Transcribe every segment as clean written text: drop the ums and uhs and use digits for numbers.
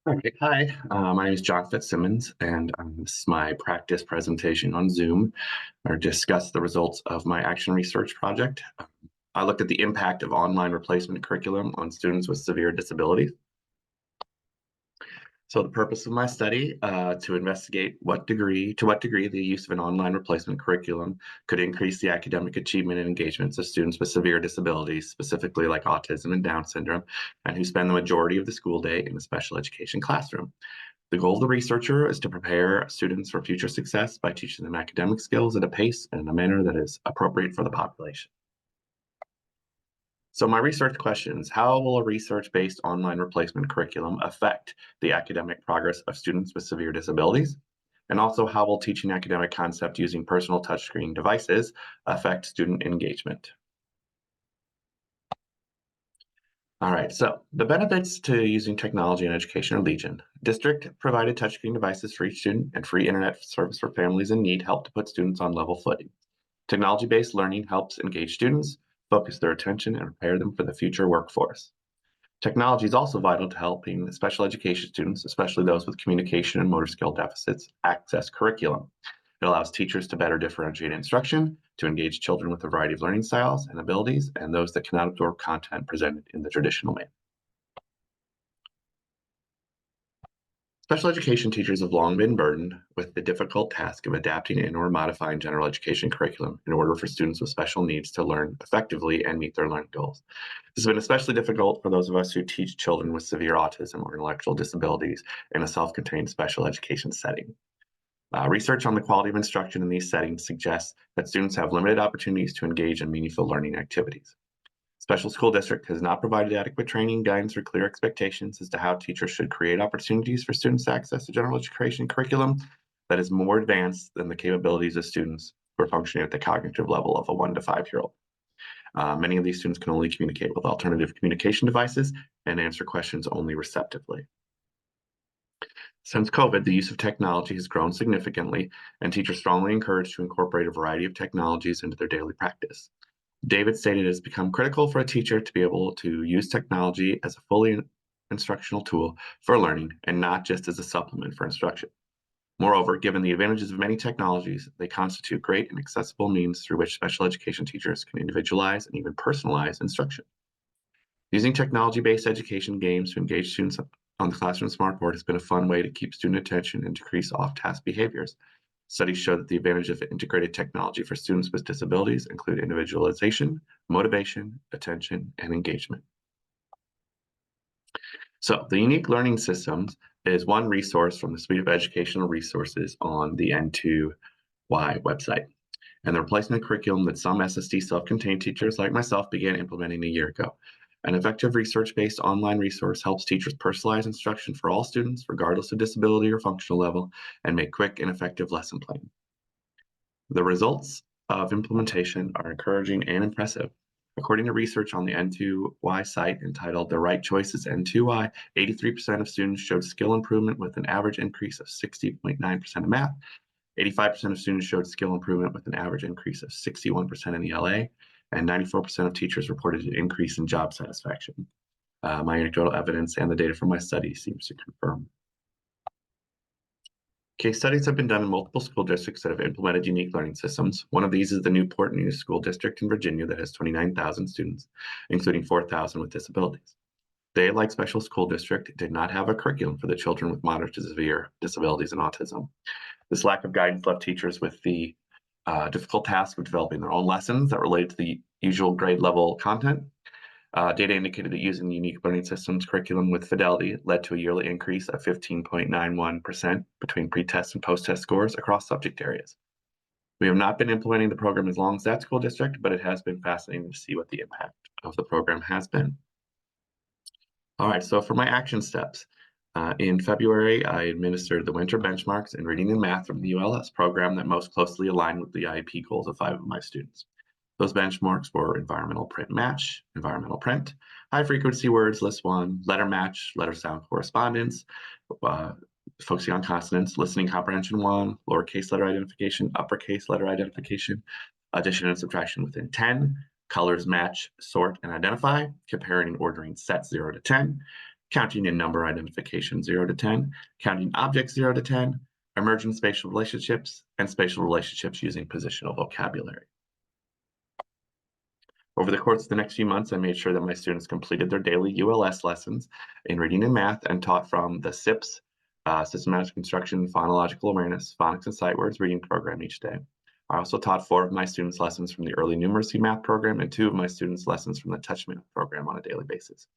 All right. Hi, my name is John Fitzsimmons, and this is my practice presentation on Zoom, or discuss the results of my action research project. I looked at the impact of online replacement curriculum on students with severe disabilities. So the purpose of my study to investigate to what degree the use of an online replacement curriculum could increase the academic achievement and engagements of students with severe disabilities, specifically like autism and Down syndrome, and who spend the majority of the school day in a special education classroom. The goal of the researcher is to prepare students for future success by teaching them academic skills at a pace and in a manner that is appropriate for the population. So my research question is, how will a research-based online replacement curriculum affect the academic progress of students with severe disabilities? And also, how will teaching academic concept using personal touchscreen devices affect student engagement? All right, so the benefits to using technology in education are legion. District-provided touchscreen devices for each student and free internet service for families in need help to put students on level footing. Technology-based learning helps engage students, focus their attention, and prepare them for the future workforce. Technology is also vital to helping special education students, especially those with communication and motor skill deficits, access curriculum. It allows teachers to better differentiate instruction, to engage children with a variety of learning styles and abilities, and those that cannot absorb content presented in the traditional manner. Special education teachers have long been burdened with the difficult task of adapting and/or modifying general education curriculum in order for students with special needs to learn effectively and meet their learning goals. This has been especially difficult for those of us who teach children with severe autism or intellectual disabilities in a self-contained special education setting. Research on the quality of instruction in these settings suggests that students have limited opportunities to engage in meaningful learning activities. Special school district has not provided adequate training, guidance, or clear expectations as to how teachers should create opportunities for students to access a general education curriculum that is more advanced than the capabilities of students who are functioning at the cognitive level of a 1 to 5 year old. Many of these students can only communicate with alternative communication devices and answer questions only receptively. Since COVID, the use of technology has grown significantly, and teachers strongly encouraged to incorporate a variety of technologies into their daily practice. David stated it has become critical for a teacher to be able to use technology as a fully instructional tool for learning and not just as a supplement for instruction. Moreover, given the advantages of many technologies, they constitute great and accessible means through which special education teachers can individualize and even personalize instruction. Using technology-based education games to engage students on the classroom smartboard has been a fun way to keep student attention and decrease off-task behaviors. Studies show that the advantage of integrated technology for students with disabilities include individualization, motivation, attention, and engagement. So the Unique Learning Systems is one resource from the suite of educational resources on the N2Y website, and the replacement curriculum that some SSD self-contained teachers like myself began implementing a year ago. An effective research-based online resource helps teachers personalize instruction for all students, regardless of disability or functional level, and make quick and effective lesson planning. The results of implementation are encouraging and impressive. According to research on the N2Y site entitled The Right Choices N2Y, 83% of students showed skill improvement with an average increase of 60.9% in math. 85% of students showed skill improvement with an average increase of 61% in ELA, and 94% of teachers reported an increase in job satisfaction. My anecdotal evidence and the data from my study seems to confirm. Case studies have been done in multiple school districts that have implemented unique learning systems. One of these is the Newport News School District in Virginia that has 29,000 students, including 4,000 with disabilities. They, like Special School District, did not have a curriculum for the children with moderate to severe disabilities and autism. This lack of guidance left teachers with the difficult task of developing their own lessons that related to the usual grade level content. Data indicated that using the Unique Learning Systems curriculum with fidelity led to a yearly increase of 15.91% between pre-test and post-test scores across subject areas. We have not been implementing the program as long as that school district, but it has been fascinating to see what the impact of the program has been. All right, so for my action steps, in February, I administered the winter benchmarks in reading and math from the ULS program that most closely aligned with the IEP goals of 5 of my students. Those benchmarks were environmental print match, environmental print, high frequency words, list one, letter match, letter sound correspondence, focusing on consonants, listening comprehension one, lowercase letter identification, uppercase letter identification, addition and subtraction within 10, colors match, sort, and identify, comparing and ordering sets 0 to 10, counting and number identification 0 to 10, counting objects 0 to 10, emerging spatial relationships, and spatial relationships using positional vocabulary. Over the course of the next few months, I made sure that my students completed their daily ULS lessons in reading and math and taught from the SIPS, Systematic Instruction, Phonological Awareness, Phonics and Sight Words reading program each day. I also taught 4 of my students lessons from the early numeracy math program and 2 of my students lessons from the touch math program on a daily basis.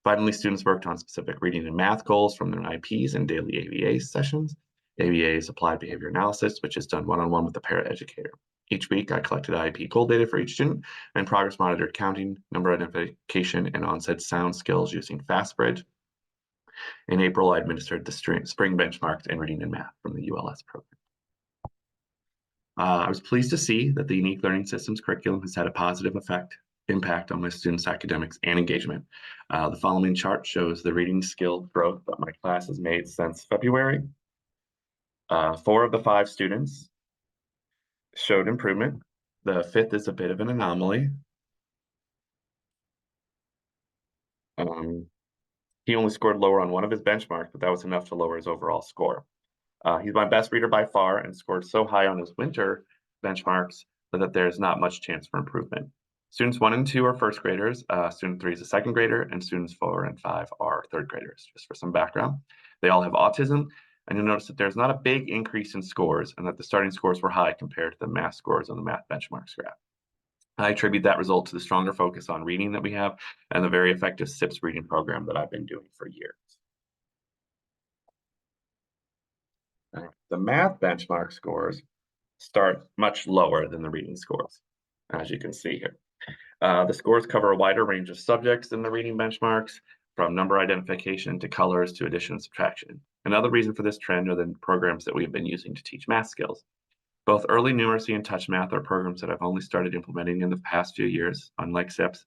Finally, students worked on specific reading and math goals from their IPs and daily ABA sessions. ABA is applied behavior analysis, which is done one-on-one with the paraeducator. Each week, I collected IEP goal data for each student and progress monitored counting, number identification, and onset sound skills using FastBridge. In April, I administered the spring benchmarks in reading and math from the ULS program. I was pleased to see that the Unique Learning Systems curriculum has had a positive impact on my students' academics and engagement. The following chart shows the reading skill growth that my class has made since February. 4 of the 5 students showed improvement. The 5th is a bit of an anomaly. He only scored lower on one of his benchmarks, but that was enough to lower his overall score. He's my best reader by far and scored so high on his winter benchmarks that there's not much chance for improvement. Students 1 and 2 are first graders, student 3 is a second grader, and students 4 and 5 are third graders. Just for some background, they all have autism, and you'll notice that there's not a big increase in scores and that the starting scores were high compared to the math scores on the math benchmarks graph. I attribute that result to the stronger focus on reading that we have and the very effective SIPS reading program that I've been doing for years. The math benchmark scores start much lower than the reading scores, as you can see here. The scores cover a wider range of subjects than the reading benchmarks, from number identification to colors to addition and subtraction. Another reason for this trend are the programs that we've been using to teach math skills. Both early numeracy and touch math are programs that I've only started implementing in the past few years, unlike SIPS,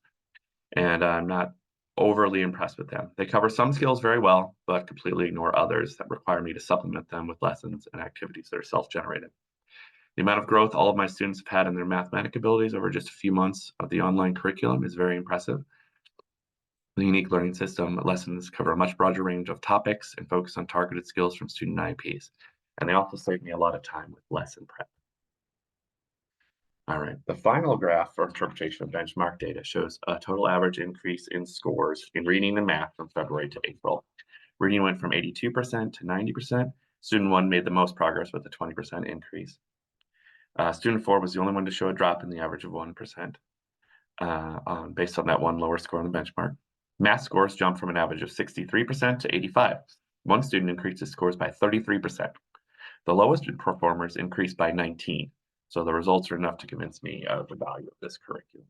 and I'm not overly impressed with them. They cover some skills very well, but completely ignore others that require me to supplement them with lessons and activities that are self-generated. The amount of growth all of my students have had in their mathematic abilities over just a few months of the online curriculum is very impressive. The Unique Learning System lessons cover a much broader range of topics and focus on targeted skills from student IEPs. And they also save me a lot of time with lesson prep. All right, the final graph for interpretation of benchmark data shows a total average increase in scores in reading and math from February to April. Reading went from 82% to 90%. Student 1 made the most progress with a 20% increase. Student 4 was the only one to show a drop in the average of 1% based on that one lower score on the benchmark. Math scores jumped from an average of 63% to 85%. One student increased his scores by 33%. The lowest performers increased by 19%. So the results are enough to convince me of the value of this curriculum.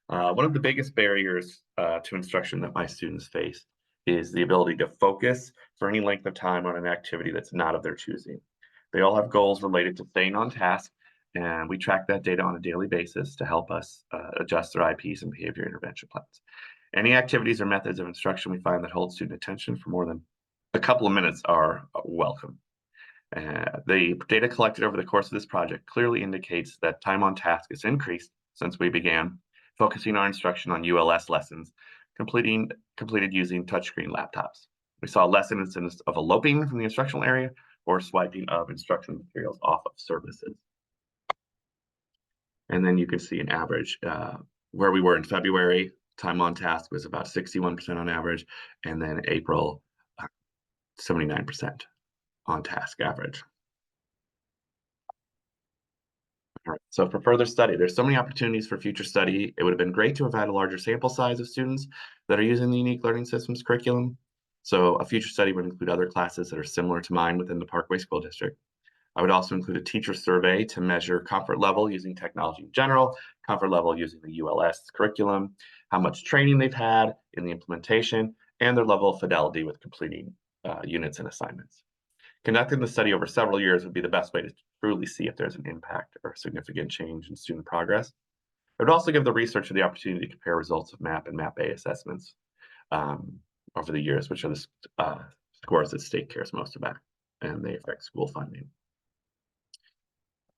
One of the biggest barriers to instruction that my students face is the ability to focus for any length of time on an activity that's not of their choosing. They all have goals related to staying on task, and we track that data on a daily basis to help us adjust their IPs and behavior intervention plans. Any activities or methods of instruction we find that hold student attention for more than a couple of minutes are welcome. The data collected over the course of this project clearly indicates that time on task has increased since we began focusing our instruction on ULS lessons, completed using touchscreen laptops. We saw less instances of eloping from the instructional area or swiping of instructional materials off of services. And then you can see an average where we were in February. Time on task was about 61% on average, and then April, 79% on task average. All right, so for further study, there's so many opportunities for future study. It would have been great to have had a larger sample size of students that are using the Unique Learning Systems curriculum. So a future study would include other classes that are similar to mine within the Parkway School District. I would also include a teacher survey to measure comfort level using technology in general, comfort level using the ULS curriculum, how much training they've had in the implementation, and their level of fidelity with completing units and assignments. Conducting the study over several years would be the best way to truly see if there's an impact or significant change in student progress. It would also give the researcher the opportunity to compare results of MAP and MAP-A assessments over the years, which are the scores that state cares most about, and they affect school funding.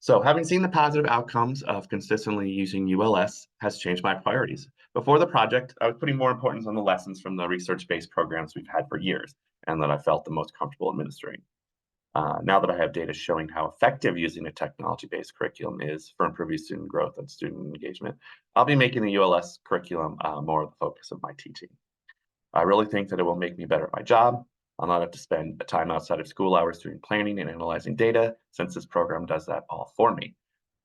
So having seen the positive outcomes of consistently using ULS has changed my priorities. Before the project, I was putting more importance on the lessons from the research-based programs we've had for years and that I felt the most comfortable administering. Now that I have data showing how effective using a technology-based curriculum is for improving student growth and student engagement, I'll be making the ULS curriculum more of the focus of my teaching. I really think that it will make me better at my job. I'll not have to spend time outside of school hours doing planning and analyzing data, since this program does that all for me.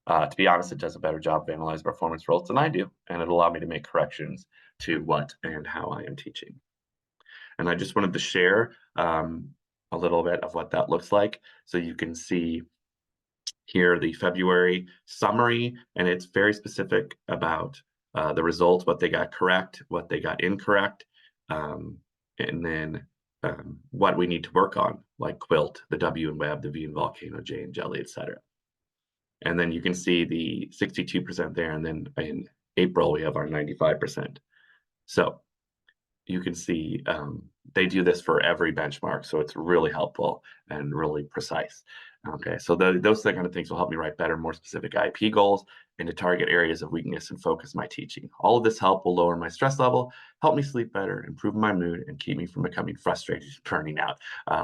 To be honest, it does a better job of analyzing performance results than I do, and it'll allow me to make corrections to what and how I am teaching. And I just wanted to share a little bit of what that looks like. So you can see here the February summary, and it's very specific about the results, what they got correct, what they got incorrect, um, and then what we need to work on, like quilt, the W and web, the V and volcano, J and jelly, etc. And then you can see the 62% there, and then in April we have our 95%. So you can see they do this for every benchmark, so it's really helpful and really precise. Okay, so those kind of things will help me write better, more specific IEP goals and to target areas of weakness and focus my teaching. All of this help will lower my stress level, help me sleep better, improve my mood, and keep me from becoming frustrated and burning out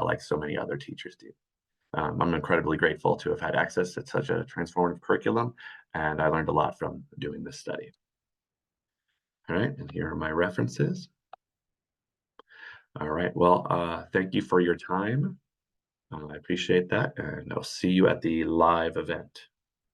like so many other teachers do. I'm incredibly grateful to have had access to such a transformative curriculum, and I learned a lot from doing this study. All right, and here are my references. All right. Well, thank you for your time. I appreciate that, and I'll see you at the live event.